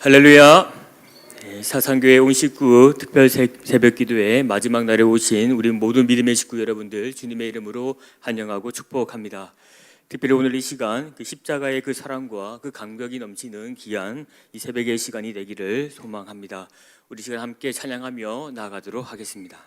할렐루야. 사상교회 온 식구 특별 새벽 기도회 마지막 날에 오신 우리 모든 믿음의 식구 여러분들 주님의 이름으로 환영하고 축복합니다. 특별히 오늘 이 시간 그 십자가의 그 사랑과 그 감격이 넘치는 귀한 이 새벽의 시간이 되기를 소망합니다. 우리 시간 함께 찬양하며 나아가도록 하겠습니다.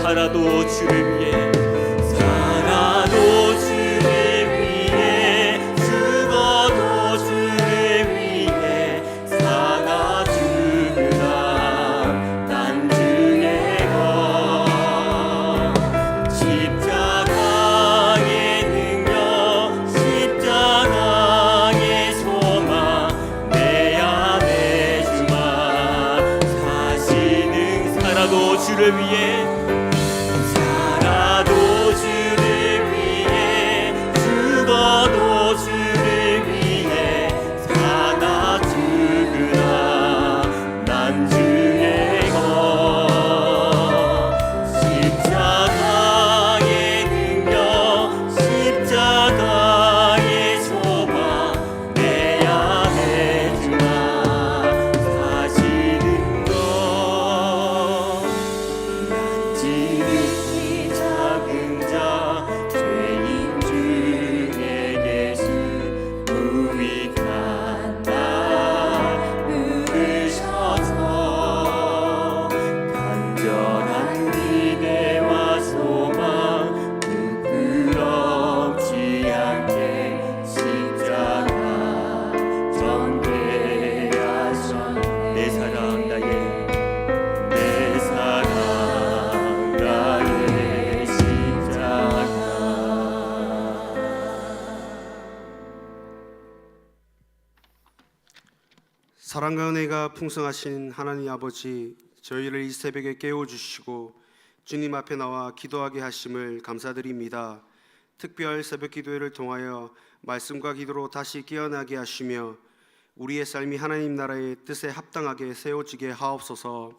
살아도 주를 위해 살아도 주를 위해 죽어도 주를 위해 사나 죽으나 난 주의 것 십자가의 능력 십자가의 소망 내 안에 주마 사시는 살아도 주를 위해 살아도 주를 위해 죽어도 주를 위해 사나 죽으나 난 주의 것 십자가의 능력 십자가의 소망 내 안에 주마 사시는 것 지극히 작은 자 죄인 중에 계신 무익한 날 부르셔서 간절한 기대와 소망 부끄럽지 않게 십자가 전대하셨네 내 사랑 나의 십자가 사랑과 은혜가 풍성하신 하나님 아버지, 저희를 이 새벽에 깨워주시고 주님 앞에 나와 기도하게 하심을 감사드립니다. 특별 새벽 기도회를 통하여 말씀과 기도로 다시 깨어나게 하시며 우리의 삶이 하나님 나라의 뜻에 합당하게 세워지게 하옵소서.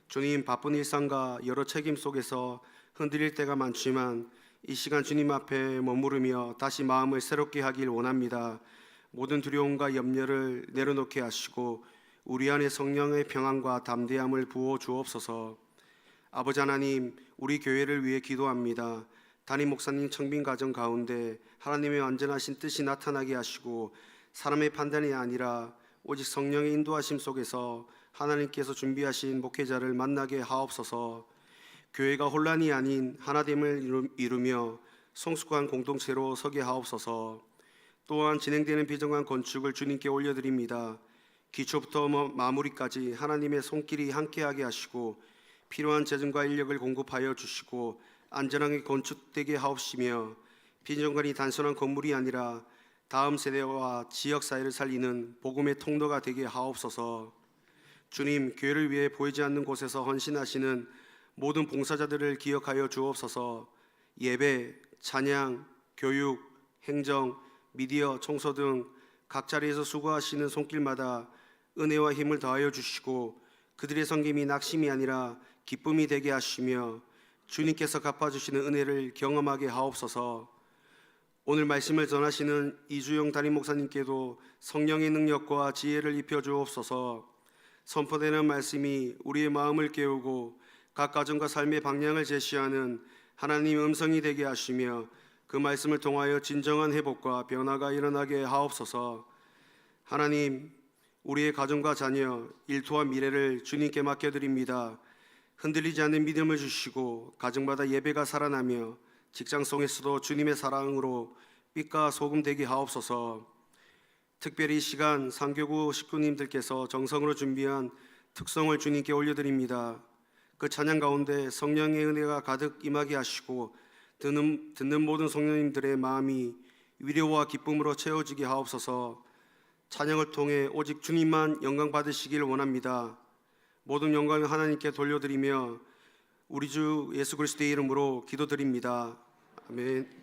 주님, 바쁜 일상과 여러 책임 속에서 흔들릴 때가 많지만 이 시간 주님 앞에 머무르며 다시 마음을 새롭게 하길 원합니다. 모든 두려움과 염려를 내려놓게 하시고 우리 안에 성령의 평안과 담대함을 부어 주옵소서. 아버지 하나님, 우리 교회를 위해 기도합니다. 담임 목사님 청빙 과정 가운데 하나님의 완전하신 뜻이 나타나게 하시고 사람의 판단이 아니라 오직 성령의 인도하심 속에서 하나님께서 준비하신 목회자를 만나게 하옵소서. 교회가 혼란이 아닌 하나됨을 이루며 성숙한 공동체로 서게 하옵소서. 또한 진행되는 비정한 건축을 주님께 올려드립니다. 기초부터 마무리까지 하나님의 손길이 함께하게 하시고 필요한 재정과 인력을 공급하여 주시고 안전하게 건축되게 하옵시며 비정관이 단순한 건물이 아니라 다음 세대와 지역사회를 살리는 복음의 통로가 되게 하옵소서. 주님, 교회를 위해 보이지 않는 곳에서 헌신하시는 모든 봉사자들을 기억하여 주옵소서. 예배, 찬양, 교육, 행정, 미디어, 청소 등 각 자리에서 수고하시는 손길마다 은혜와 힘을 더하여 주시고 그들의 섬김이 낙심이 아니라 기쁨이 되게 하시며 주님께서 갚아주시는 은혜를 경험하게 하옵소서. 오늘 말씀을 전하시는 이주영 담임 목사님께도 성령의 능력과 지혜를 입혀 주옵소서. 선포되는 말씀이 우리의 마음을 깨우고 각 가정과 삶의 방향을 제시하는 하나님의 음성이 되게 하시며 그 말씀을 통하여 진정한 회복과 변화가 일어나게 하옵소서. 하나님, 우리의 가정과 자녀, 일터와 미래를 주님께 맡겨드립니다. 흔들리지 않는 믿음을 주시고 가정마다 예배가 살아나며 직장 속에서도 주님의 사랑으로 빛과 소금 되게 하옵소서. 특별히 이 시간 상교구 식구님들께서 정성으로 준비한 특성을 주님께 올려드립니다. 그 찬양 가운데 성령의 은혜가 가득 임하게 하시고 듣는 모든 성령님들의 마음이 위로와 기쁨으로 채워지게 하옵소서. 찬양을 통해 오직 주님만 영광 받으시길 원합니다. 모든 영광을 하나님께 돌려드리며 우리 주 예수 그리스도의 이름으로 기도드립니다. 아멘.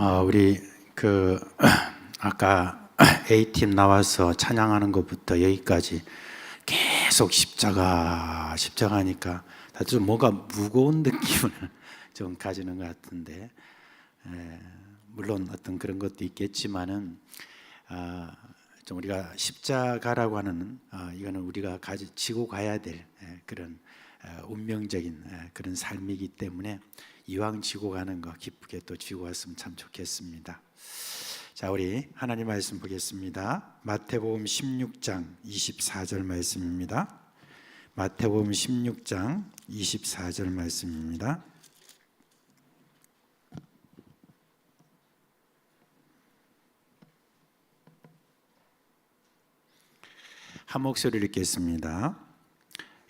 우리 아까 A팀 나와서 찬양하는 것부터 여기까지 계속 십자가니까 다들 좀 뭔가 무거운 느낌을 좀 가지는 것 같은데, 물론 어떤 그런 것도 있겠지만은 좀 우리가 십자가라고 하는 이거는 우리가 지고 가야 될 그런 운명적인 그런 삶이기 때문에 이왕 지고 가는 거 기쁘게 또 지고 왔으면 참 좋겠습니다. 자, 우리 하나님 말씀 보겠습니다. 마태복음 16장 24절 말씀입니다. 마태복음 16장 24절 말씀입니다. 한 목소리를 읽겠습니다.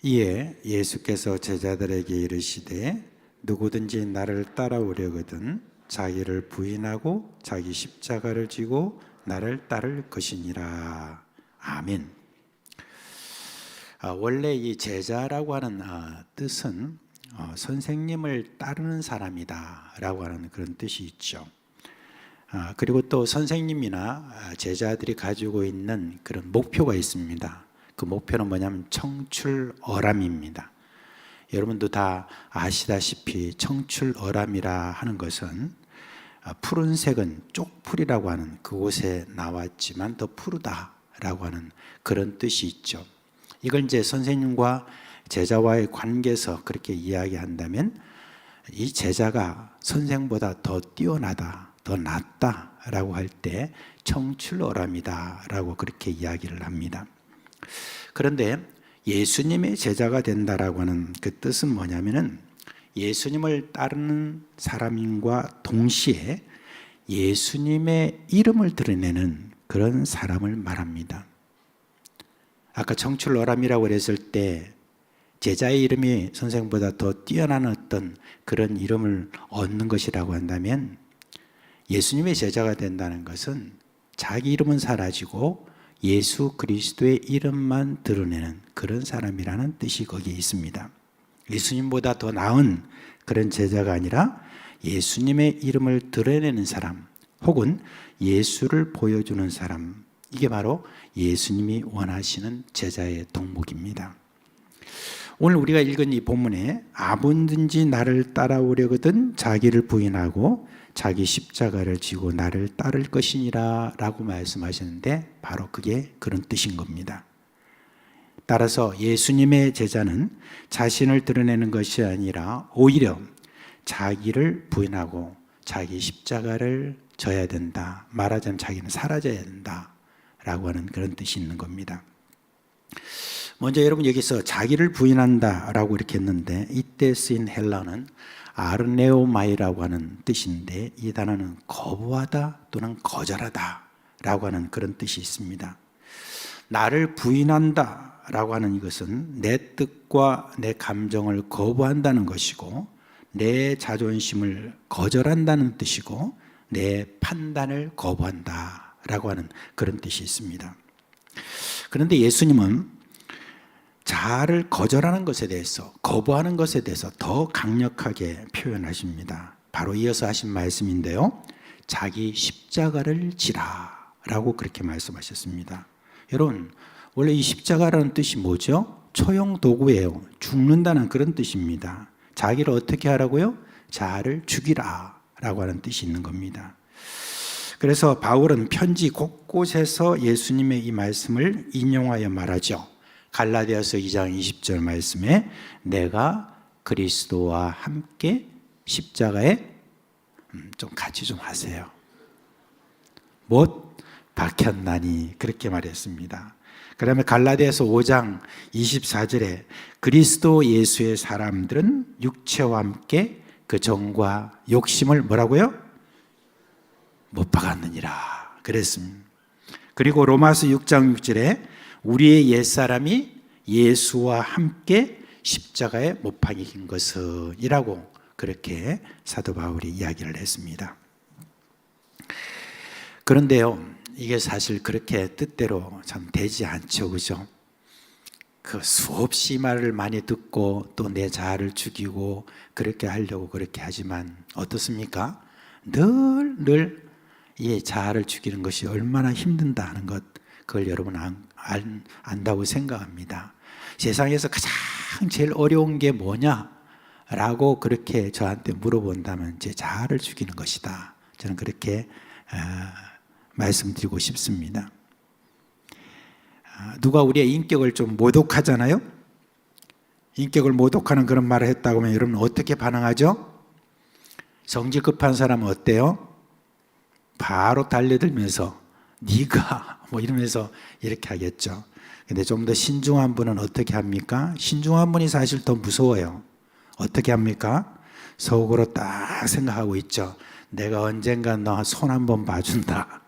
이에 예수께서 제자들에게 이르시되 누구든지 나를 따라오려거든 자기를 부인하고 자기 십자가를 지고 나를 따를 것이니라. 아멘. 원래 이 제자라고 하는 뜻은 선생님을 따르는 사람이다 라고 하는 그런 뜻이 있죠. 그리고 또 선생님이나 제자들이 가지고 있는 그런 목표가 있습니다. 그 목표는 뭐냐면 청출어람입니다. 여러분도 다 아시다시피 청출어람이라 하는 것은 푸른색은 쪽풀이라고 하는 그곳에 나왔지만 더 푸르다라고 하는 그런 뜻이 있죠. 이걸 이제 선생님과 제자와의 관계에서 그렇게 이야기한다면 이 제자가 선생보다 더 뛰어나다, 더 낫다라고 할 때 청출어람이다라고 그렇게 이야기를 합니다. 그런데 예수님의 제자가 된다라고 하는 그 뜻은 뭐냐면은 예수님을 따르는 사람인과 동시에 예수님의 이름을 드러내는 그런 사람을 말합니다. 아까 청출어람이라고 했을 때 제자의 이름이 선생보다 더 뛰어난 어떤 그런 이름을 얻는 것이라고 한다면 예수님의 제자가 된다는 것은 자기 이름은 사라지고 예수 그리스도의 이름만 드러내는 그런 사람이라는 뜻이 거기에 있습니다. 예수님보다 더 나은 그런 제자가 아니라 예수님의 이름을 드러내는 사람 혹은 예수를 보여주는 사람, 이게 바로 예수님이 원하시는 제자의 덕목입니다. 오늘 우리가 읽은 이 본문에 아무든지 나를 따라오려거든 자기를 부인하고 자기 십자가를 지고 나를 따를 것이니라 라고 말씀하셨는데 바로 그게 그런 뜻인 겁니다. 따라서 예수님의 제자는 자신을 드러내는 것이 아니라 오히려 자기를 부인하고 자기 십자가를 져야 된다. 말하자면 자기는 사라져야 된다 라고 하는 그런 뜻이 있는 겁니다. 먼저 여러분 여기서 자기를 부인한다 라고 이렇게 했는데 이때 쓰인 헬라어는 아르네오마이라고 하는 뜻인데 이 단어는 거부하다 또는 거절하다 라고 하는 그런 뜻이 있습니다. 나를 부인한다 라고 하는 이것은 내 뜻과 내 감정을 거부한다는 것이고 내 자존심을 거절한다는 뜻이고 내 판단을 거부한다 라고 하는 그런 뜻이 있습니다. 그런데 예수님은 자아를 거절하는 것에 대해서, 거부하는 것에 대해서 더 강력하게 표현하십니다. 바로 이어서 하신 말씀인데요. 자기 십자가를 지라 라고 그렇게 말씀하셨습니다. 여러분, 원래 이 십자가라는 뜻이 뭐죠? 처형 도구예요. 죽는다는 그런 뜻입니다. 자기를 어떻게 하라고요? 자아를 죽이라 라고 하는 뜻이 있는 겁니다. 그래서 바울은 편지 곳곳에서 예수님의 이 말씀을 인용하여 말하죠. 갈라디아서 2장 20절 말씀에 내가 그리스도와 함께 십자가에 좀 같이 좀 하세요. 못 박혔나니 그렇게 말했습니다. 그다음에 갈라디아서 5장 24절에 그리스도 예수의 사람들은 육체와 함께 그 정과 욕심을 뭐라고요? 못 박았느니라 그랬습니다. 그리고 로마서 6장 6절에 우리의 옛사람이 예수와 함께 십자가에 못 박힌 것이라고 그렇게 사도 바울이 이야기를 했습니다. 그런데요, 이게 사실 그렇게 뜻대로 참 되지 않죠, 그죠? 그 수없이 말을 많이 듣고 또 내 자아를 죽이고 그렇게 하려고 그렇게 하지만 어떻습니까? 늘 이 자아를 죽이는 것이 얼마나 힘든다 하는 것, 그걸 여러분 안다고 생각합니다. 세상에서 가장 제일 어려운 게 뭐냐라고 그렇게 저한테 물어본다면 제 자아를 죽이는 것이다. 저는 그렇게 말씀드리고 싶습니다. 누가 우리의 인격을 좀 모독하잖아요. 인격을 모독하는 그런 말을 했다고 하면 여러분 어떻게 반응하죠? 성질 급한 사람은 어때요? 바로 달려들면서 네가 뭐 이러면서 이렇게 하겠죠. 근데 좀 더 신중한 분은 어떻게 합니까? 신중한 분이 사실 더 무서워요. 어떻게 합니까? 속으로 딱 생각하고 있죠. 내가 언젠가 너 손 한번 봐준다.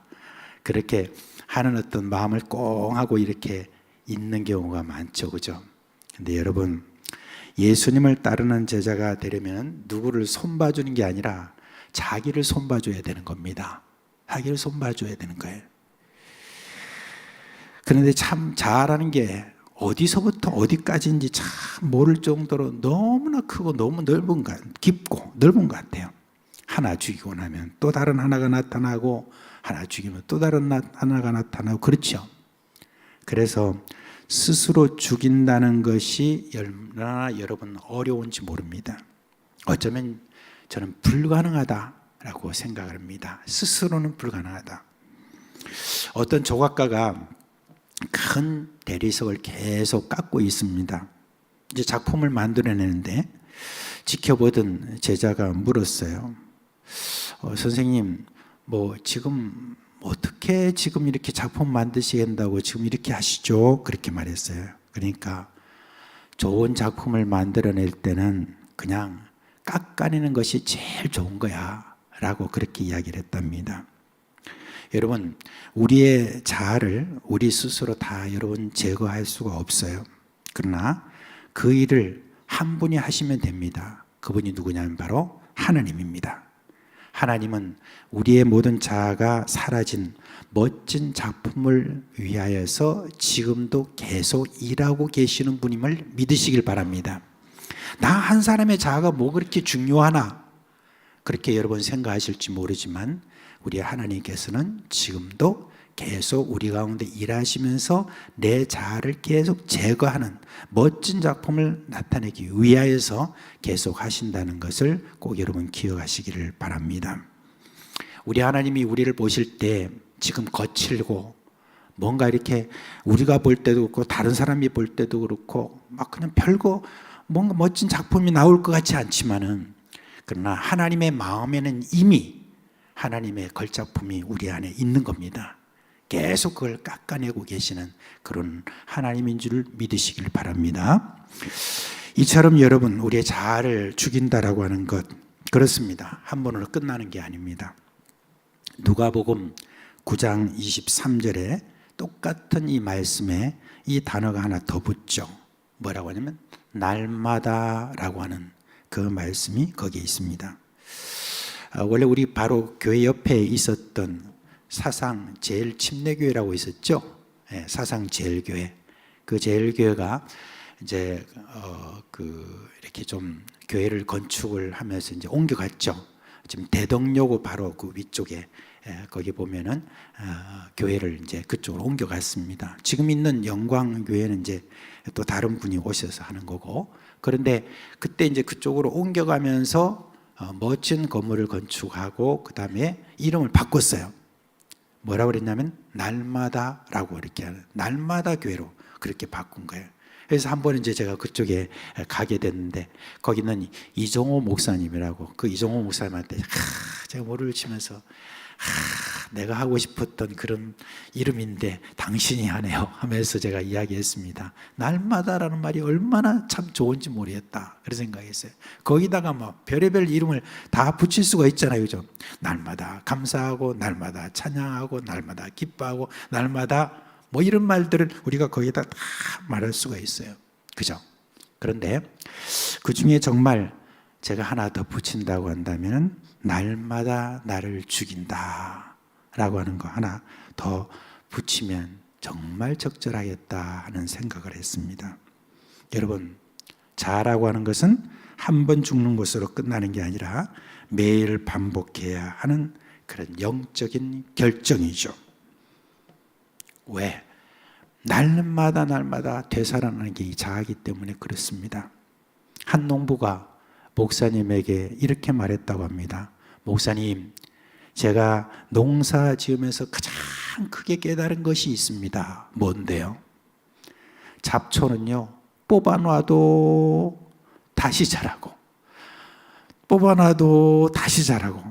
그렇게 하는 어떤 마음을 꽁 하고 이렇게 있는 경우가 많죠. 그죠? 근데 여러분, 예수님을 따르는 제자가 되려면 누구를 손봐주는 게 아니라 자기를 손봐줘야 되는 겁니다. 자기를 손봐줘야 되는 거예요. 그런데 참 자아라는 게 어디서부터 어디까지인지 참 모를 정도로 너무나 크고 너무 깊고 넓은 것 같아요. 하나 죽이고 나면 또 다른 하나가 나타나고, 하나 죽이면 또 다른 하나가 나타나고, 그렇죠. 그래서 스스로 죽인다는 것이 얼마나 여러분 어려운지 모릅니다. 어쩌면 저는 불가능하다라고 생각을 합니다. 스스로는 불가능하다. 어떤 조각가가 큰 대리석을 계속 깎고 있습니다. 이제 작품을 만들어내는데 지켜보던 제자가 물었어요. 선생님, 뭐 지금 어떻게 지금 이렇게 작품 만드셔야 한다고 지금 이렇게 하시죠? 그렇게 말했어요. 그러니까 좋은 작품을 만들어낼 때는 그냥 깎아내는 것이 제일 좋은 거야 라고 그렇게 이야기를 했답니다. 여러분, 우리의 자아를 우리 스스로 다 여러분 제거할 수가 없어요. 그러나 그 일을 한 분이 하시면 됩니다. 그분이 누구냐면 바로 하나님입니다. 하나님은 우리의 모든 자아가 사라진 멋진 작품을 위하여서 지금도 계속 일하고 계시는 분임을 믿으시길 바랍니다. 나 한 사람의 자아가 뭐 그렇게 중요하나? 그렇게 여러분 생각하실지 모르지만 우리 하나님께서는 지금도 계속 우리 가운데 일하시면서 내 자아를 계속 제거하는 멋진 작품을 나타내기 위하여서 계속 하신다는 것을 꼭 여러분 기억하시기를 바랍니다. 우리 하나님이 우리를 보실 때 지금 거칠고 뭔가 이렇게 우리가 볼 때도 그렇고 다른 사람이 볼 때도 그렇고 막 그냥 별거 뭔가 멋진 작품이 나올 것 같지 않지만은, 그러나 하나님의 마음에는 이미 하나님의 걸작품이 우리 안에 있는 겁니다. 계속 그걸 깎아내고 계시는 그런 하나님인 줄 믿으시길 바랍니다. 이처럼 여러분, 우리의 자아를 죽인다라고 하는 것, 그렇습니다. 한 번으로 끝나는 게 아닙니다. 누가복음 9장 23절에 똑같은 이 말씀에 이 단어가 하나 더 붙죠. 뭐라고 하냐면 날마다라고 하는 그 말씀이 거기에 있습니다. 원래 우리 바로 교회 옆에 있었던 사상 제일 침례교회라고 있었죠. 네, 사상 제일교회. 그 제일교회가 이제 이렇게 좀 교회를 건축을 하면서 이제 옮겨갔죠. 지금 대덕로고 바로 그 위쪽에 거기 보면은 교회를 이제 그쪽으로 옮겨갔습니다. 지금 있는 영광교회는 이제 또 다른 분이 오셔서 하는 거고, 그런데 그때 이제 그쪽으로 옮겨가면서 멋진 건물을 건축하고 그 다음에 이름을 바꿨어요. 뭐라고 그랬냐면 날마다라고 이렇게 하는 날마다 교회로 그렇게 바꾼 거예요. 그래서 한 번 이제 제가 그쪽에 가게 됐는데 거기는 이종호 목사님이라고, 그 이종호 목사님한테 제가 모를 치면서 내가 하고 싶었던 그런 이름인데 당신이 하네요 하면서 제가 이야기했습니다. 날마다라는 말이 얼마나 참 좋은지 모르겠다 그런 생각했어요. 거기다가 뭐 별의별 이름을 다 붙일 수가 있잖아요, 그죠? 날마다 감사하고 날마다 찬양하고 날마다 기뻐하고 날마다 뭐 이런 말들을 우리가 거기다 다 말할 수가 있어요, 그죠? 그런데 그 중에 정말 제가 하나 더 붙인다고 한다면 날마다 나를 죽인다 라고 하는 거 하나 더 붙이면 정말 적절하겠다 하는 생각을 했습니다. 여러분, 자아라고 하는 것은 한 번 죽는 것으로 끝나는 게 아니라 매일 반복해야 하는 그런 영적인 결정이죠. 왜? 날마다 되살아나는 게 이 자아이기 때문에 그렇습니다. 한 농부가 목사님에게 이렇게 말했다고 합니다. 목사님, 제가 농사 지으면서 가장 크게 깨달은 것이 있습니다. 뭔데요? 잡초는요, 뽑아놔도 다시 자라고, 뽑아놔도 다시 자라고,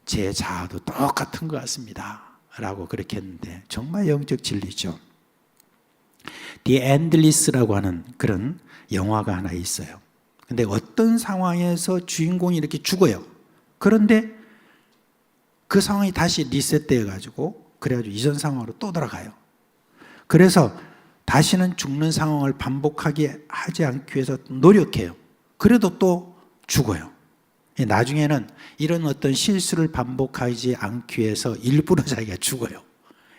제 자아도 똑같은 것 같습니다. 라고 그렇게 했는데 정말 영적 진리죠. The Endless라고 하는 그런 영화가 하나 있어요. 근데 어떤 상황에서 주인공이 이렇게 죽어요. 그런데 그 상황이 다시 리셋되어 가지고 그래가지고 이전 상황으로 또 돌아가요. 그래서 다시는 죽는 상황을 반복하게 하지 않기 위해서 노력해요. 그래도 또 죽어요. 나중에는 이런 어떤 실수를 반복하지 않기 위해서 일부러 자기가 죽어요.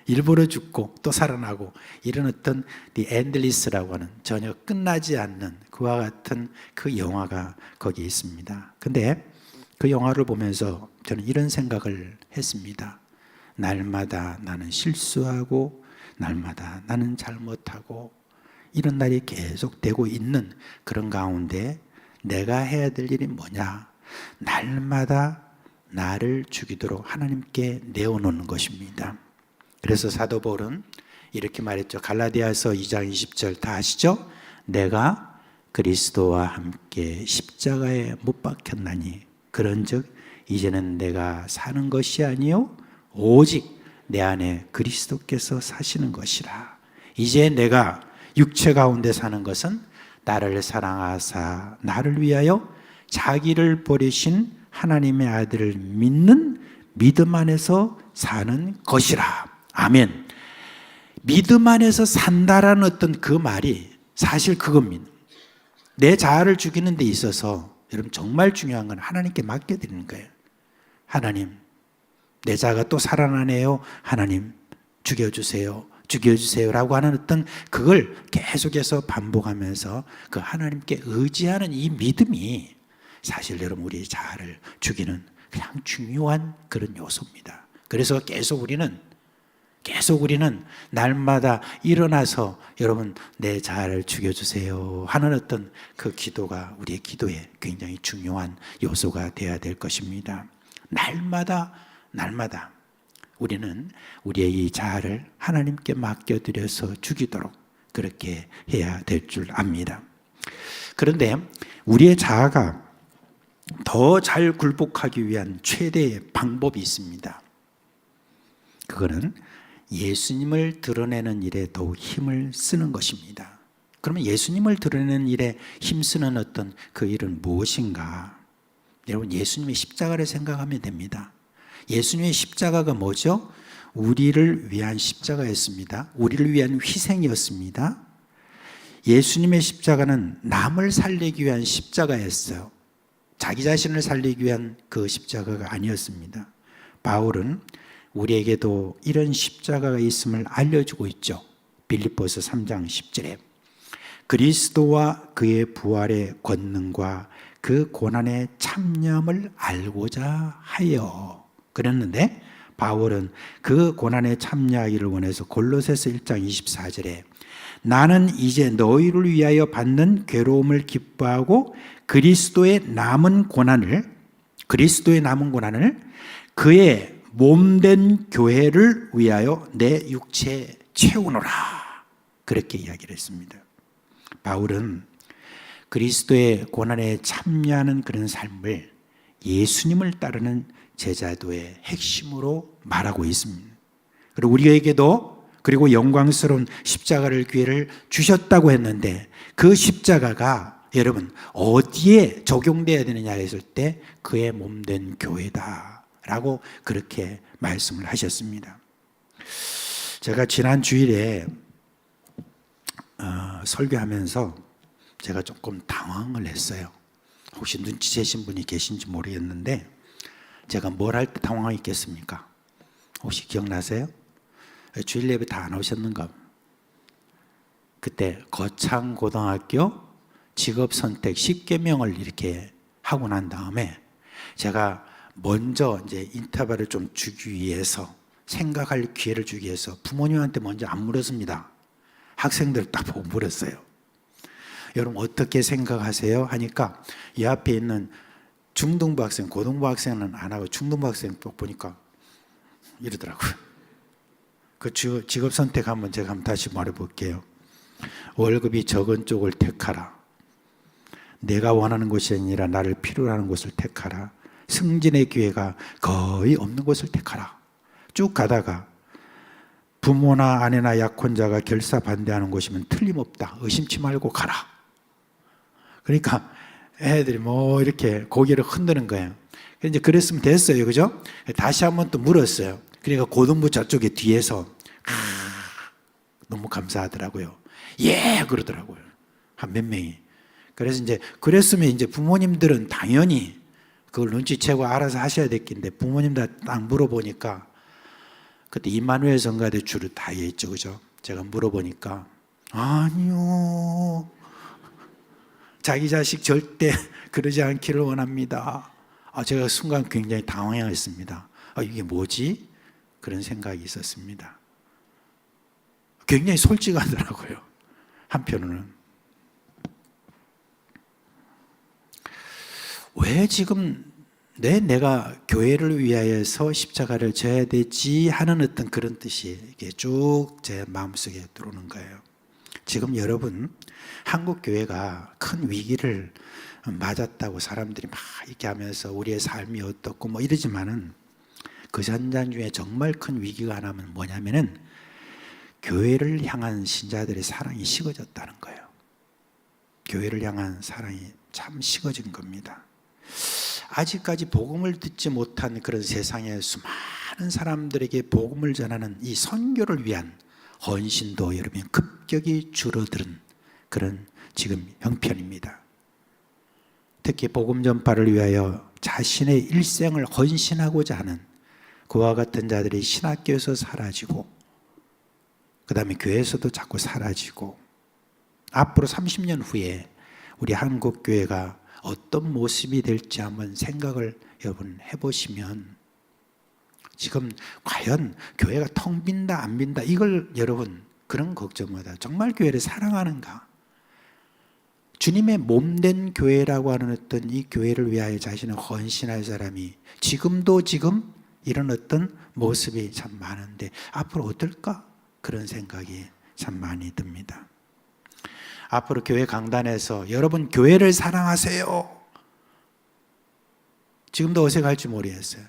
일부러 죽고 또 살아나고, 이런 어떤 The Endless라고 하는 전혀 끝나지 않는 그와 같은 그 영화가 거기에 있습니다. 근데 그 영화를 보면서 저는 이런 생각을 했습니다. 날마다 나는 실수하고 날마다 나는 잘못하고 이런 날이 계속되고 있는 그런 가운데 내가 해야 될 일이 뭐냐? 날마다 나를 죽이도록 하나님께 내어놓는 것입니다. 그래서 사도 바울은 이렇게 말했죠. 갈라디아서 2장 20절 다 아시죠? 내가 그리스도와 함께 십자가에 못 박혔나니 그런즉 이제는 내가 사는 것이 아니요 오직 내 안에 그리스도께서 사시는 것이라. 이제 내가 육체 가운데 사는 것은 나를 사랑하사 나를 위하여 자기를 버리신 하나님의 아들을 믿는 믿음 안에서 사는 것이라. 아멘. 믿음 안에서 산다라는 어떤 그 말이 사실 그겁니다. 내 자아를 죽이는 데 있어서 여러분 정말 중요한 건 하나님께 맡겨드리는 거예요. 하나님, 내 자아가 또 살아나네요. 하나님, 죽여주세요. 죽여주세요라고 하는 어떤 그걸 계속해서 반복하면서 그 하나님께 의지하는 이 믿음이 사실 여러분 우리의 자아를 죽이는 그냥 중요한 그런 요소입니다. 그래서 계속 우리는 날마다 일어나서 여러분 내 자아를 죽여주세요 하는 어떤 그 기도가 우리의 기도에 굉장히 중요한 요소가 되어야 될 것입니다. 날마다 우리는 우리의 이 자아를 하나님께 맡겨드려서 죽이도록 그렇게 해야 될 줄 압니다. 그런데 우리의 자아가 더 잘 굴복하기 위한 최대의 방법이 있습니다. 그거는 예수님을 드러내는 일에 더욱 힘을 쓰는 것입니다. 그러면 예수님을 드러내는 일에 힘쓰는 어떤 그 일은 무엇인가? 여러분, 예수님의 십자가를 생각하면 됩니다. 예수님의 십자가가 뭐죠? 우리를 위한 십자가였습니다. 우리를 위한 희생이었습니다. 예수님의 십자가는 남을 살리기 위한 십자가였어요. 자기 자신을 살리기 위한 그 십자가가 아니었습니다. 바울은 우리에게도 이런 십자가가 있음을 알려주고 있죠. 빌립보서 3장 10절에 그리스도와 그의 부활의 권능과 그 고난의 참념을 알고자 하여 그랬는데, 바울은 그 고난에 참여하기를 원해서 골로새서 1장 24절에 나는 이제 너희를 위하여 받는 괴로움을 기뻐하고 그리스도의 남은 고난을 그의 몸된 교회를 위하여 내 육체에 채우노라, 그렇게 이야기를 했습니다. 바울은 그리스도의 고난에 참여하는 그런 삶을 예수님을 따르는 제자도의 핵심으로 말하고 있습니다. 그리고 우리에게도 그리고 영광스러운 십자가를 기회를 주셨다고 했는데, 그 십자가가 여러분 어디에 적용돼야 되느냐 했을 때 그의 몸된 교회다라고 그렇게 말씀을 하셨습니다. 제가 지난 주일에 설교하면서 제가 조금 당황을 했어요. 혹시 눈치채신 분이 계신지 모르겠는데 제가 뭘 할 때 당황했겠습니까? 혹시 기억나세요? 주일 예배 다 안 오셨는가? 그때 거창고등학교 직업 선택 10계명을 이렇게 하고 난 다음에 제가 먼저 이제 인터뷰를 좀 주기 위해서 생각할 기회를 주기 위해서 부모님한테 먼저 안 물었습니다. 학생들 딱 보고 물었어요. 여러분 어떻게 생각하세요? 하니까 이 앞에 있는 중등부 학생, 고등부 학생은 안 하고 중등부 학생 보니까 이러더라고요. 그 직업 선택 한번 제가 한번 다시 말해볼게요. 월급이 적은 쪽을 택하라. 내가 원하는 것이 아니라 나를 필요로 하는 것을 택하라. 승진의 기회가 거의 없는 것을 택하라. 쭉 가다가 부모나 아내나 약혼자가 결사 반대하는 것이면 틀림없다. 의심치 말고 가라. 그러니까 애들이 뭐 이렇게 고개를 흔드는 거예요. 이제 그랬으면 됐어요. 그죠? 다시 한번 또 물었어요. 그러니까 고등부 저쪽에 뒤에서 너무 감사하더라고요. 예! 그러더라고요. 한 몇 명이. 그래서 이제 그랬으면 이제 부모님들은 당연히 그걸 눈치채고 알아서 하셔야 됐긴데 부모님들 딱 물어보니까 그때 임마누엘 성가대 줄을 다 있죠. 그죠? 제가 물어보니까 아니요. 자기 자식 절대 그러지 않기를 원합니다. 제가 순간 굉장히 당황했습니다. 이게 뭐지? 그런 생각이 있었습니다. 굉장히 솔직하더라고요. 한편으로는. 왜 지금 내가 교회를 위하여서 십자가를 져야 되지 하는 어떤 그런 뜻이 이게 쭉 제 마음속에 들어오는 거예요. 지금 여러분 한국 교회가 큰 위기를 맞았다고 사람들이 막 이렇게 하면서 우리의 삶이 어떻고 뭐 이러지만은 그 현장 중에 정말 큰 위기가 하나는 뭐냐면은 교회를 향한 신자들의 사랑이 식어졌다는 거예요. 교회를 향한 사랑이 참 식어진 겁니다. 아직까지 복음을 듣지 못한 그런 세상의 수많은 사람들에게 복음을 전하는 이 선교를 위한 헌신도 여러분 급격히 줄어드는 그런 지금 형편입니다. 특히 복음 전파를 위하여 자신의 일생을 헌신하고자 하는 그와 같은 자들이 신학교에서 사라지고 그 다음에 교회에서도 자꾸 사라지고 앞으로 30년 후에 우리 한국교회가 어떤 모습이 될지 한번 생각을 여러분 해보시면 지금 과연 교회가 텅 빈다 안 빈다 이걸 여러분 그런 걱정보다 정말 교회를 사랑하는가 주님의 몸된 교회라고 하는 어떤 이 교회를 위하여 자신을 헌신할 사람이 지금도 지금 이런 어떤 모습이 참 많은데 앞으로 어떨까 그런 생각이 참 많이 듭니다. 앞으로 교회 강단에서 여러분 교회를 사랑하세요. 지금도 어색할지 모르겠어요.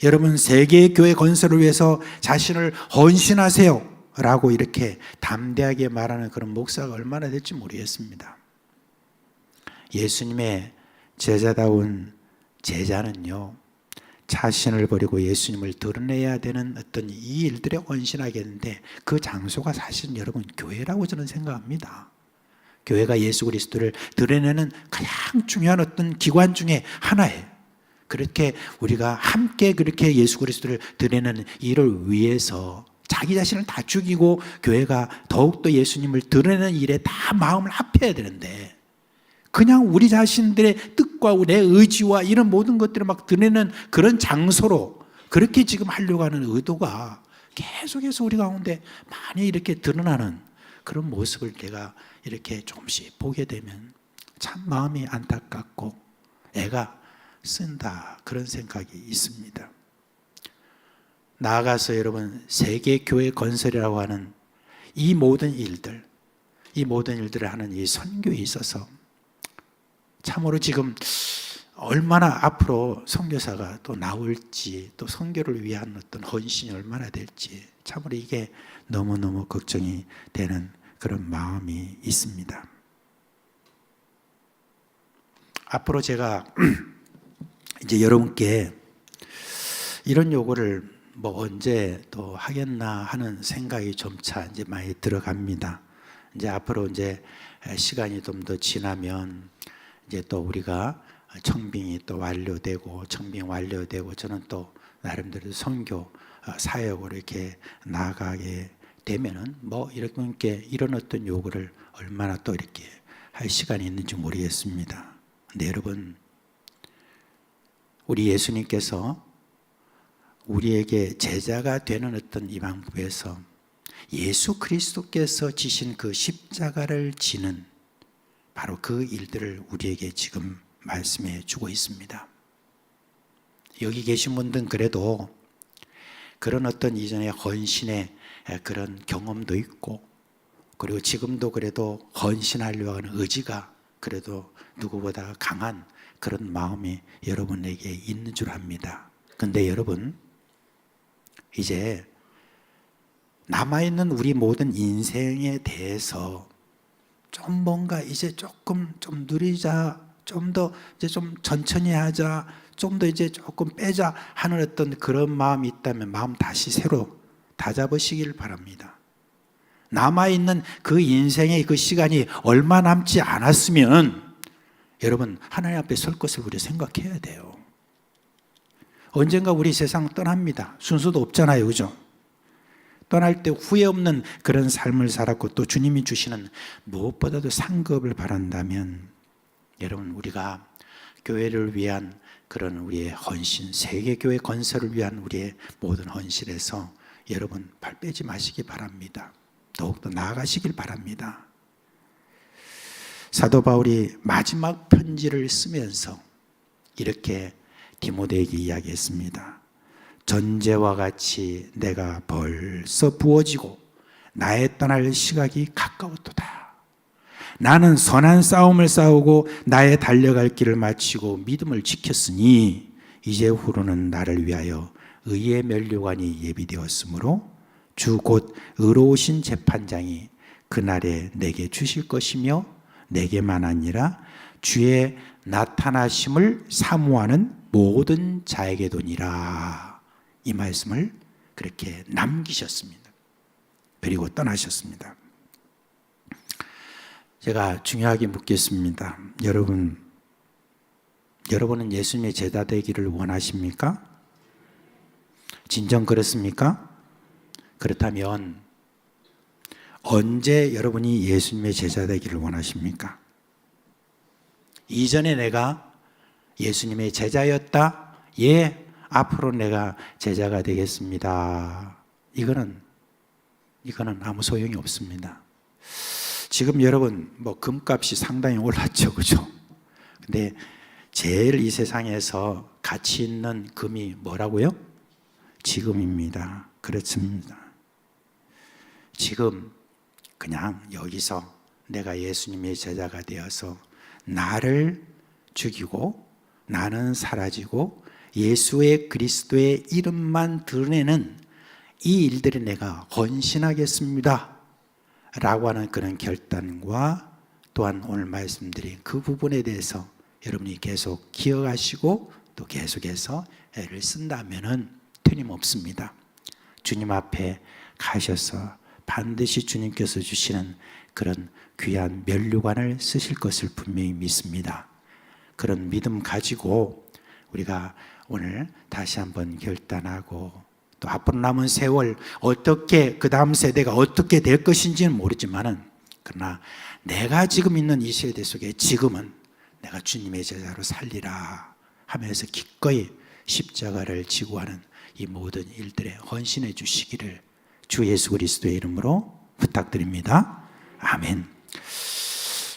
여러분 세계의 교회 건설을 위해서 자신을 헌신하세요 라고 이렇게 담대하게 말하는 그런 목사가 얼마나 될지 모르겠습니다. 예수님의 제자다운 제자는요 자신을 버리고 예수님을 드러내야 되는 어떤 이 일들에 헌신하겠는데 그 장소가 사실은 여러분 교회라고 저는 생각합니다. 교회가 예수 그리스도를 드러내는 가장 중요한 어떤 기관 중에 하나예요. 그렇게 우리가 함께 그렇게 예수 그리스도를 드러내는 일을 위해서 자기 자신을 다 죽이고 교회가 더욱더 예수님을 드러내는 일에 다 마음을 합해야 되는데 그냥 우리 자신들의 뜻과 내 의지와 이런 모든 것들을 막 드러내는 그런 장소로 그렇게 지금 하려고 하는 의도가 계속해서 우리 가운데 많이 이렇게 드러나는 그런 모습을 내가 이렇게 조금씩 보게 되면 참 마음이 안타깝고 애가 쓴다 그런 생각이 있습니다. 나아가서 여러분 세계교회 건설이라고 하는 이 모든 일들을 하는 이 선교에 있어서 참으로 지금 얼마나 앞으로 선교사가 또 나올지 또 선교를 위한 어떤 헌신이 얼마나 될지 참으로 이게 너무너무 걱정이 되는 그런 마음이 있습니다. 앞으로 제가 이제 여러분께 이런 요구를 뭐 언제 또 하겠나 하는 생각이 점차 이제 많이 들어갑니다. 이제 앞으로 이제 시간이 좀 더 지나면 이제 또 우리가 청빙이 또 완료되고 저는 또 나름대로 선교 사역으로 이렇게 나아가게 되면은 뭐 이렇게 이런 어떤 요구를 얼마나 또 이렇게 할 시간이 있는지 모르겠습니다. 근데 여러분, 우리 예수님께서 우리에게 제자가 되는 어떤 이 방법에서 예수 그리스도께서 지신 그 십자가를 지는 바로 그 일들을 우리에게 지금 말씀해 주고 있습니다. 여기 계신 분들은 그래도 그런 어떤 이전의 헌신의 그런 경험도 있고, 그리고 지금도 그래도 헌신하려고 하는 의지가 그래도 누구보다 강한 그런 마음이 여러분에게 있는 줄 압니다. 근데 여러분, 이제 남아있는 우리 모든 인생에 대해서 좀 뭔가 이제 조금 좀 누리자, 좀 더 이제 좀 천천히 하자, 좀 더 이제 조금 빼자 하는 어떤 그런 마음이 있다면 마음 다시 새로 다잡으시길 바랍니다. 남아있는 그 인생의 그 시간이 얼마 남지 않았으면 여러분, 하나님 앞에 설 것을 우리 생각해야 돼요. 언젠가 우리 세상 떠납니다. 순서도 없잖아요, 그죠? 떠날 때 후회 없는 그런 삶을 살았고, 또 주님이 주시는 무엇보다도 상급을 바란다면 여러분, 우리가 교회를 위한 그런 우리의 헌신, 세계교회 건설을 위한 우리의 모든 헌신에서 여러분 발 빼지 마시기 바랍니다. 더욱더 나아가시길 바랍니다. 사도 바울이 마지막 편지를 쓰면서 이렇게 디모데에게 이야기했습니다. 전제와 같이 내가 벌써 부어지고 나의 떠날 시각이 가까웠도다. 나는 선한 싸움을 싸우고 나의 달려갈 길을 마치고 믿음을 지켰으니 이제 후로는 나를 위하여 의의 면류관이 예비되었으므로 주 곧 의로우신 재판장이 그날에 내게 주실 것이며 내게만 아니라 주의 나타나심을 사모하는 모든 자에게도니라. 이 말씀을 그렇게 남기셨습니다. 그리고 떠나셨습니다. 제가 중요하게 묻겠습니다. 여러분은 예수님의 제자 되기를 원하십니까? 진정 그렇습니까? 그렇다면 언제 여러분이 예수님의 제자 되기를 원하십니까? 이전에 내가 예수님의 제자였다. 예, 앞으로 내가 제자가 되겠습니다. 이거는 아무 소용이 없습니다. 지금 여러분 금값이 상당히 올랐죠, 그죠? 근데 제일 이 세상에서 가치 있는 금이 뭐라고요? 지금입니다. 그렇습니다. 지금 그냥 여기서 내가 예수님의 제자가 되어서 나를 죽이고 나는 사라지고 예수의 그리스도의 이름만 드러내는 이 일들에 내가 헌신하겠습니다 라고 하는 그런 결단과 또한 오늘 말씀드린 그 부분에 대해서 여러분이 계속 기억하시고 또 계속해서 애를 쓴다면은 틀림없습니다. 주님 앞에 가셔서 반드시 주님께서 주시는 그런 귀한 면류관을 쓰실 것을 분명히 믿습니다. 그런 믿음 가지고 우리가 오늘 다시 한번 결단하고 또 앞으로 남은 세월 어떻게 그 다음 세대가 어떻게 될 것인지는 모르지만은 그러나 내가 지금 있는 이 세대 속에 지금은 내가 주님의 제자로 살리라 하면서 기꺼이 십자가를 지고 하는 이 모든 일들에 헌신해 주시기를 주 예수 그리스도의 이름으로 부탁드립니다. 아멘.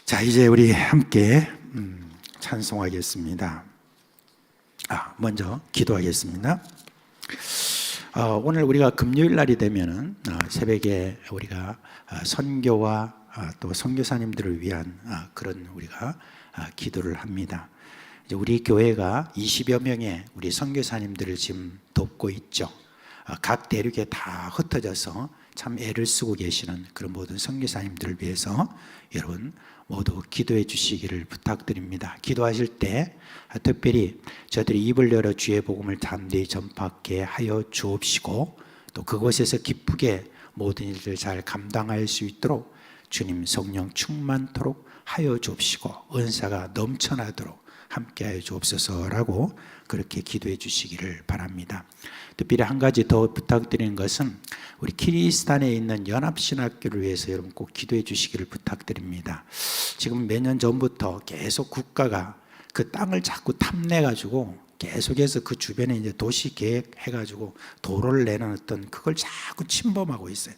자, 이제 우리 함께 찬송하겠습니다. 먼저 기도하겠습니다. 오늘 우리가 금요일 날이 되면은 새벽에 우리가 선교와 또 선교사님들을 위한 그런 우리가 기도를 합니다. 이제 우리 교회가 20여 명의 우리 선교사님들을 지금 돕고 있죠. 각 대륙에 다 흩어져서 참 애를 쓰고 계시는 그런 모든 선교사님들을 위해서 여러분 모두 기도해 주시기를 부탁드립니다. 기도하실 때 특별히 저들이 입을 열어 주의 복음을 담대히 전파하게 하여 주옵시고 또 그곳에서 기쁘게 모든 일들을 잘 감당할 수 있도록 주님 성령 충만토록 하여 주옵시고 은사가 넘쳐나도록 함께하여 주옵소서라고 그렇게 기도해 주시기를 바랍니다. 특별히 한 가지 더 부탁드리는 것은 우리 키르기스탄에 있는 연합신학교를 위해서 여러분 꼭 기도해 주시기를 부탁드립니다. 지금 몇 년 전부터 계속 국가가 그 땅을 자꾸 탐내가지고 계속해서 그 주변에 이제 도시 계획해가지고 도로를 내는 어떤 그걸 자꾸 침범하고 있어요.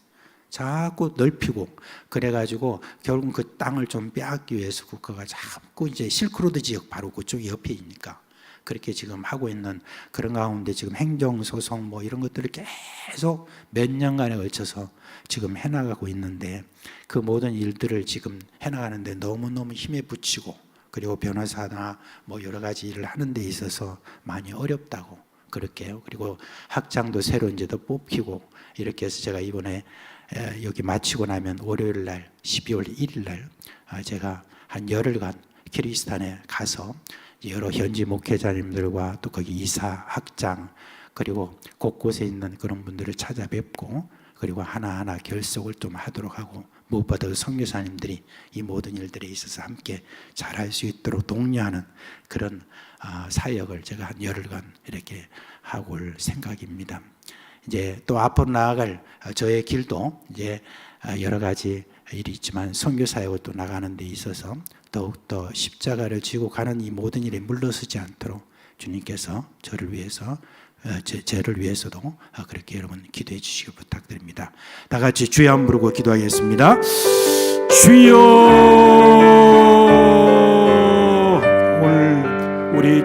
자꾸 넓히고 그래가지고 결국 그 땅을 좀 빼앗기 위해서 국가가 자꾸 이제 실크로드 지역 바로 그쪽 옆에 있니까 그렇게 지금 하고 있는 그런 가운데 지금 행정소송 뭐 이런 것들을 계속 몇 년간에 걸쳐서 지금 해나가고 있는데 그 모든 일들을 지금 해나가는데 너무너무 힘에 부치고 그리고 변호사나 뭐 여러 가지 일을 하는 데 있어서 많이 어렵다고 그렇게 해요. 그리고 학장도 새로 이제 더 뽑히고 이렇게 해서 제가 이번에 여기 마치고 나면 월요일 날 12월 1일 날 제가 한 열흘간 키르기스탄에 가서 여러 현지 목회자님들과 또 거기 이사, 학장 그리고 곳곳에 있는 그런 분들을 찾아뵙고 그리고 하나하나 결속을 좀 하도록 하고 무엇보다 선교사님들이 이 모든 일들에 있어서 함께 잘할 수 있도록 독려하는 그런 사역을 제가 한 열흘간 이렇게 하고 올 생각입니다. 이제 또 앞으로 나아갈 저의 길도 이제 여러 가지 일이 있지만 선교 사역을 또 나가는 데 있어서 더욱더 십자가를 지고 가는 이 모든 일에 물러서지 않도록 주님께서 저를 위해서 저를 위해서도 그렇게 여러분 기도해 주시길 부탁드립니다. 다 같이 주여 한번 부르고 기도하겠습니다. 주여, 오늘 우리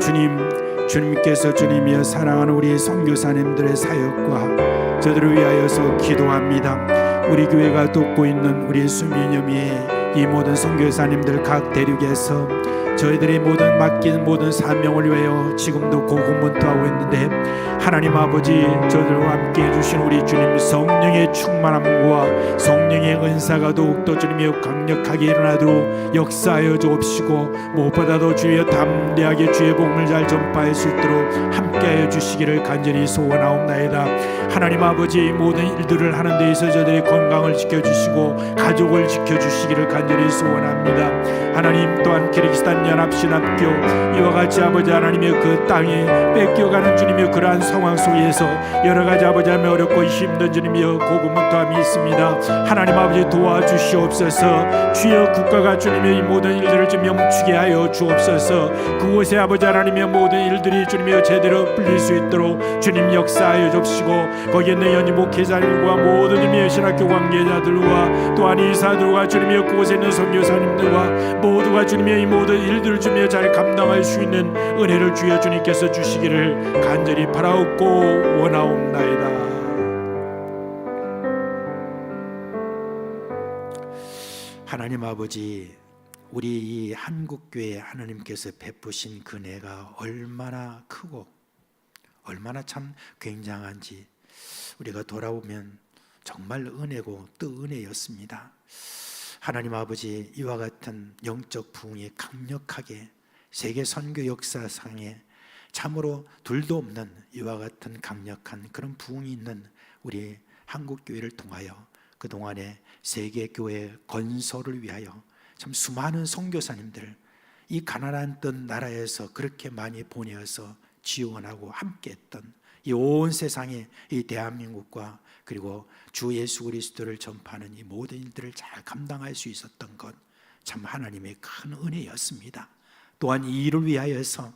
주님께서 주님이여 사랑하는 우리 선교사님들의 사역과 저들을 위하여서 기도합니다. 우리 교회가 돕고 있는 우리 수민여미의 이 모든 선교사님들 각 대륙에서 저희들이 모든 맡긴 모든 사명을 위하여 지금도 고군분투하고 있는데 하나님 아버지 저들과 함께 해주신 우리 주님 성령의 충만함과 성령의 은사가 더욱더 주님이여 강력하게 일어나도록 역사하여 주옵시고 무엇보다도 주여 담대하게 주의 복음을 잘 전파할 수 있도록 함께하여 주시기를 간절히 소원하옵나이다. 하나님 아버지 모든 일들을 하는 데 있어 저들의 건강을 지켜주시고 가족을 지켜주시기를 간절히 소원합니다. 하나님 또한 키르기스탄 연합신학교 이와 같이 아버지 하나님의 그 땅에 뺏겨가는 주님의 그러한 상황 속에서 여러 가지 아버지 하나님 어렵고 힘든 주님이여 고군분투함이 있습니다. 하나님 아버지 도와주시옵소서. 주여 국가가 주님의 이 모든 일들을 좀 멈추게 하여 주옵소서. 그곳에 아버지 하나님의 모든 일들이 주님이여 제대로 풀릴 수 있도록 주님 역사하여 주옵시고 거기에 있는 현지 목회자들과 모든 주님의 신학교 관계자들과 또한 이사들과 주님이여 그곳에 있는 선교사님들과 모두가 주님의 이 모든 일들을 주며 잘 감당할 수 있는 은혜를 주여 주님께서 주시기를 간절히 바라옵고 원하옵나이다. 하나님 아버지 우리 이 한국교회 하나님께서 베푸신 그네가 얼마나 크고 얼마나 참 굉장한지 우리가 돌아보면 정말 은혜고 또 은혜였습니다. 하나님 아버지 이와 같은 영적 부흥이 강력하게 세계 선교 역사상에 참으로 둘도 없는 이와 같은 강력한 그런 부흥이 있는 우리 한국교회를 통하여 그동안에 세계교회 건설을 위하여 참 수많은 선교사님들 이 가난한 떤 나라에서 그렇게 많이 보내어서 지원하고 함께했던 이 온 세상에 이 대한민국과 그리고 주 예수 그리스도를 전파하는 이 모든 일들을 잘 감당할 수 있었던 것 참 하나님의 큰 은혜였습니다. 또한 이 일을 위하여서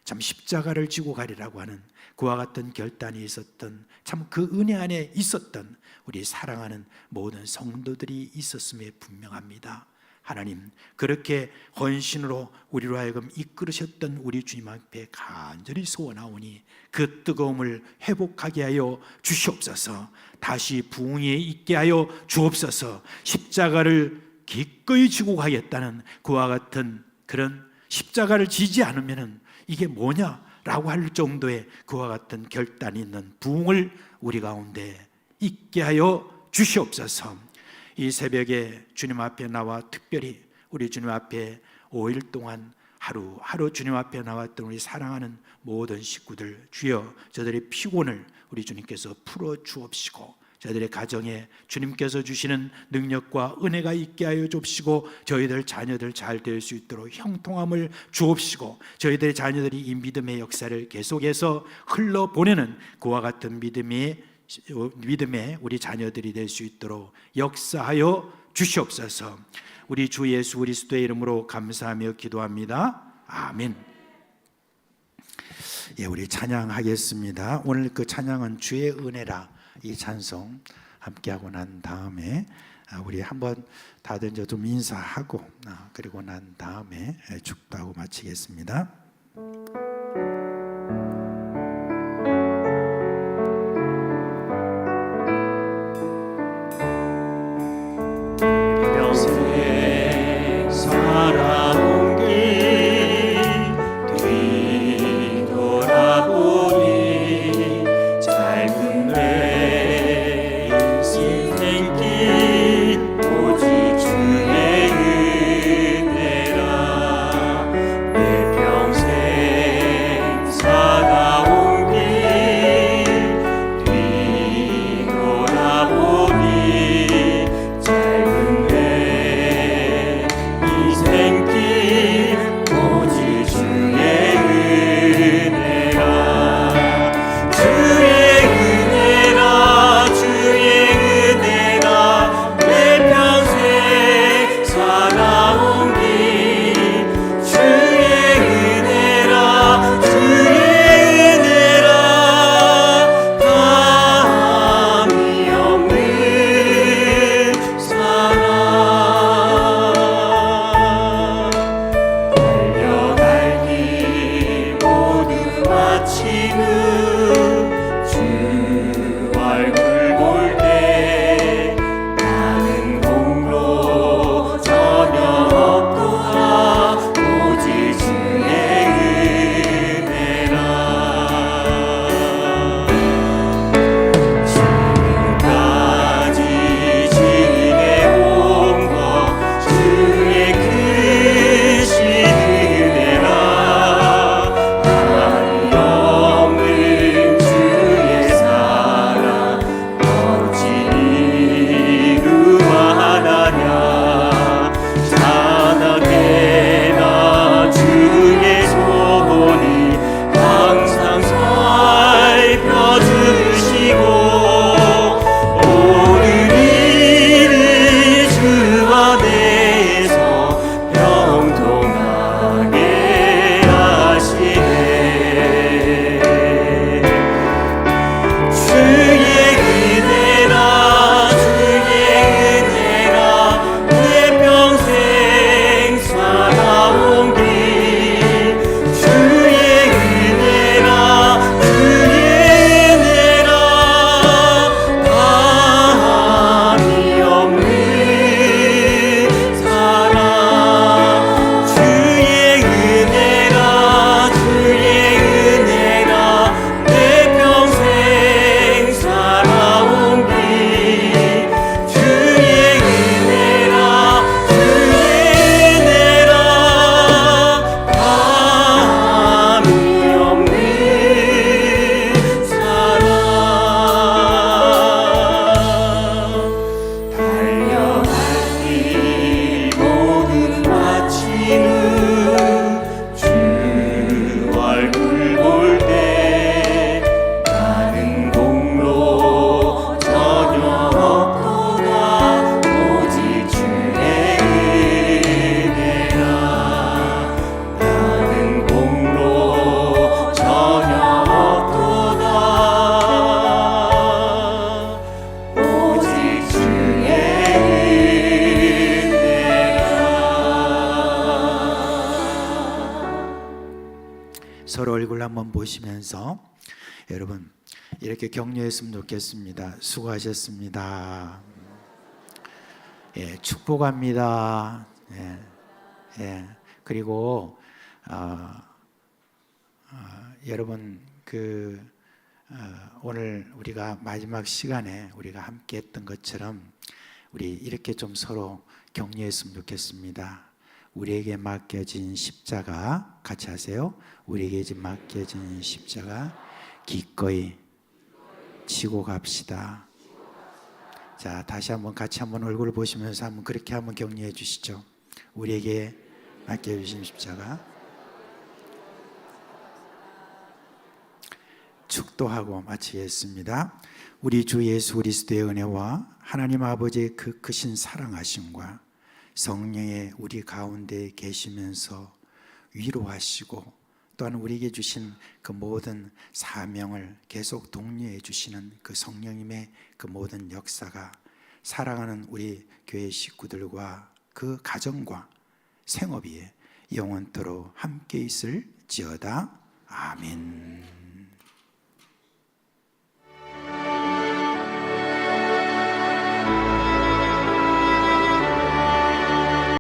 참 십자가를 지고 가리라고 하는 그와 같은 결단이 있었던 참 그 은혜 안에 있었던 우리 사랑하는 모든 성도들이 있었음에 분명합니다. 하나님 그렇게 헌신으로 우리로 하여금 이끌으셨던 우리 주님 앞에 간절히 소원하오니 그 뜨거움을 회복하게 하여 주시옵소서. 다시 부흥에 있게 하여 주옵소서. 십자가를 기꺼이 지고 가겠다는 그와 같은 그런 십자가를 지지 않으면 이게 뭐냐라고 할 정도의 그와 같은 결단이 있는 부흥을 우리 가운데 있게 하여 주시옵소서. 이 새벽에 주님 앞에 나와 특별히 우리 주님 앞에 5일 동안 하루하루 주님 앞에 나왔던 우리 사랑하는 모든 식구들 주여 저들의 피곤을 우리 주님께서 풀어 주옵시고 저희들의 가정에 주님께서 주시는 능력과 은혜가 있게 하여 주옵시고, 저희들 자녀들 잘 될 수 있도록 형통함을 주옵시고, 저희들의 자녀들이 이 믿음의 역사를 계속해서 흘러보내는 그와 같은 믿음의 우리 자녀들이 될 수 있도록 역사하여 주시옵소서. 우리 주 예수 그리스도의 이름으로 감사하며 기도합니다. 아멘. 예, 우리 찬양하겠습니다. 오늘 그 찬양은 주의 은혜라, 이 찬송 함께하고 난 다음에 우리 한번 다들 이제 좀 인사하고 그리고 난 다음에 축도하고 마치겠습니다. 평생 살아온 길 뒤돌아보니 짧은 내 인생길 오직 주의 은혜라. 내 평생 살아온 길 뒤돌아보니 짧은 내 인생길 오직 주의 은혜라. 주의 은혜라, 주의 은혜라. 내 평생 살아온 길 주의 은혜라, 주의 은혜라. 감이 없는 사랑. 달려갈 길 모두 마친 후 주 얼굴 볼 때 나는 공로 전혀 없도다 오직 주의 은혜라. 지금까지 지내온 것 주의 크신 은혜라. 한이 없는 주의 사랑 어찌 이루하나냐. 자나게나 주의 손이 항상 살펴주시고 오늘 일을 주 안에서 평통하게 하시네. 주의 은혜라, 주의 은혜라. 내 평생 살아온 길 주의 은혜라, 주의 은혜라. 감이 없는 사랑. 주의 은혜라, 주의 은혜라. 내 평생 살아온 길 주의 은혜라, 주의 은혜라. 감이 없는 사랑. 달려갈 길 모두 마친 후 주 얼굴 볼 때 나는 공로 전혀 없도다 오직 주의 은혜라. 나는 공로 전혀 없도다 오직 주의 은혜라. 서로 얼굴 한번 보시면서 여러분 이렇게 격려했으면 좋겠습니다. 수고하셨습니다. 예, 축복합니다. 예, 예. 그리고 여러분 오늘 우리가 마지막 시간에 우리가 함께했던 것처럼 우리 이렇게 좀 서로 격려했으면 좋겠습니다. 우리에게 맡겨진 십자가 같이 하세요. 우리에게 맡겨진 십자가 기꺼이 지고 갑시다. 자, 다시 한번 같이 한번 얼굴을 보시면서 한번 그렇게 한번 격려해 주시죠. 우리에게 맡겨주신 십자가. 축도하고 마치겠습니다. 우리 주 예수 그리스도의 은혜와 하나님 아버지의 그 크신 사랑하심과 성령의 우리 가운데 계시면서 위로하시고 또한 우리에게 주신 그 모든 사명을 계속 독려해 주시는 그 성령님의 그 모든 역사가 사랑하는 우리 교회 식구들과 그 가정과 생업이 영원토록 함께 있을지어다. 아멘.